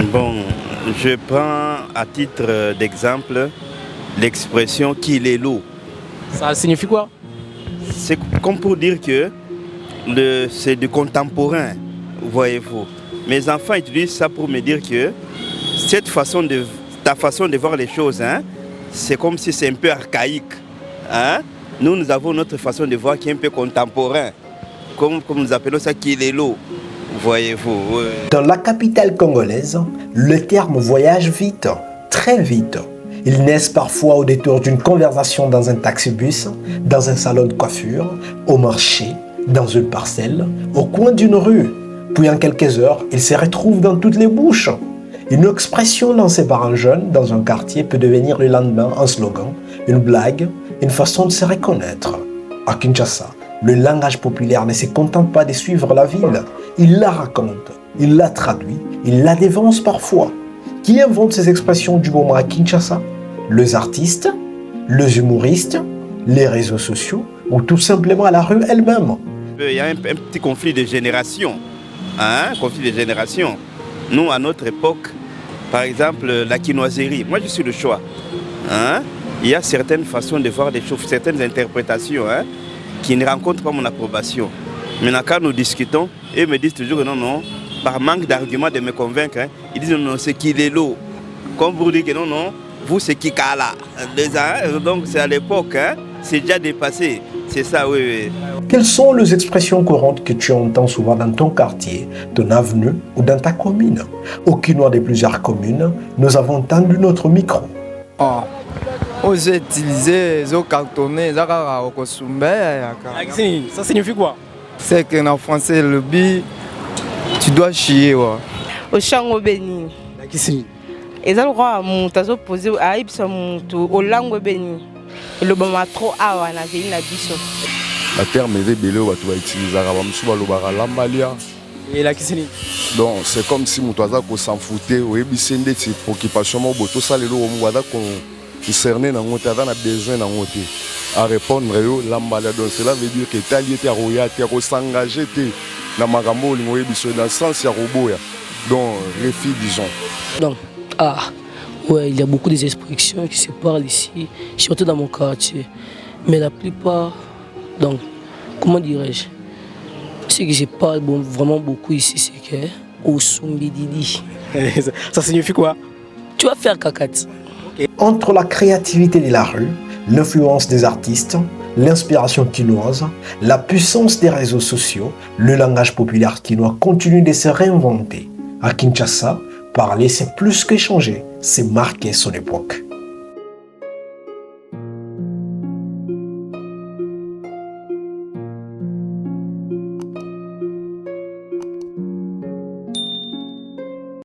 Bon, je prends à titre d'exemple l'expression qu'il est l'eau. Ça signifie quoi? C'est comme pour dire que c'est du contemporain, voyez-vous. Mes enfants utilisent ça pour me dire que ta façon de voir les choses, hein, c'est comme si c'est un peu archaïque. Hein? Nous avons notre façon de voir qui est un peu contemporain, comme nous appelons ça qu'il est l'eau, voyez-vous. Ouais. Dans la capitale congolaise, le terme voyage vite, très vite. Ils naissent parfois au détour d'une conversation dans un taxi-bus, dans un salon de coiffure, au marché, dans une parcelle, au coin d'une rue. Puis en quelques heures, ils se retrouvent dans toutes les bouches. Une expression lancée par un jeune dans un quartier peut devenir le lendemain un slogan, une blague, une façon de se reconnaître. À Kinshasa, le langage populaire ne se contente pas de suivre la ville. Il la raconte, il la traduit, il la dévance parfois. Qui invente ces expressions du moment à Kinshasa? Les artistes, les humoristes, les réseaux sociaux ou tout simplement la rue elle-même? Il y a un petit conflit de génération. Hein? Conflit de génération. Nous, à notre époque, par exemple, la quinoiserie, moi je suis le choix. Hein? Il y a certaines façons de voir les choses, certaines interprétations hein, qui ne rencontrent pas mon approbation. Maintenant, quand nous discutons, ils me disent toujours que non, par manque d'arguments de me convaincre, hein, ils disent non, c'est qu'il est l'eau. Comme vous dites que non, vous c'est Kikala. Donc c'est à l'époque, hein, c'est déjà dépassé. C'est ça, oui. Quelles sont les expressions courantes que tu entends souvent dans ton quartier, ton avenue ou dans ta commune? Au Quinois de plusieurs communes, nous avons tendu notre micro. J'ai utilisé les cartonnés, Ça signifie quoi? c'est qu'en français, le bi, tu dois chier. Au chango béni. Et ça, le roi, mon tazo posé à Ipsa, au langue béni. Le bon m'a trop à la ville, la biso. La terme est belé, tu vas utiliser la Et la Kisini. donc c'est comme si mon toisa ko s'en foutait, ou ebisende ses préoccupations, mon boto ça le lo mo wada ko concerné dans ngote avant a besoin dans ngote. À répondre yo l'ambalia donc cela veut dire que tali était royauté ko s'engager na makambo lingo ebiso dans le sens ya robot ya. Donc refus disons. Donc ouais, il y a beaucoup des expressions qui se parlent ici, surtout dans mon quartier. Mais la plupart, donc, comment dirais-je, ce que je parle vraiment beaucoup ici, c'est que Osumbididi. Ça signifie quoi? Tu vas faire cacat. Entre la créativité de la rue, l'influence des artistes, l'inspiration quinoise, la puissance des réseaux sociaux, le langage populaire quinois continue de se réinventer. À Kinshasa, parler c'est plus qu'échanger, c'est marquer son époque.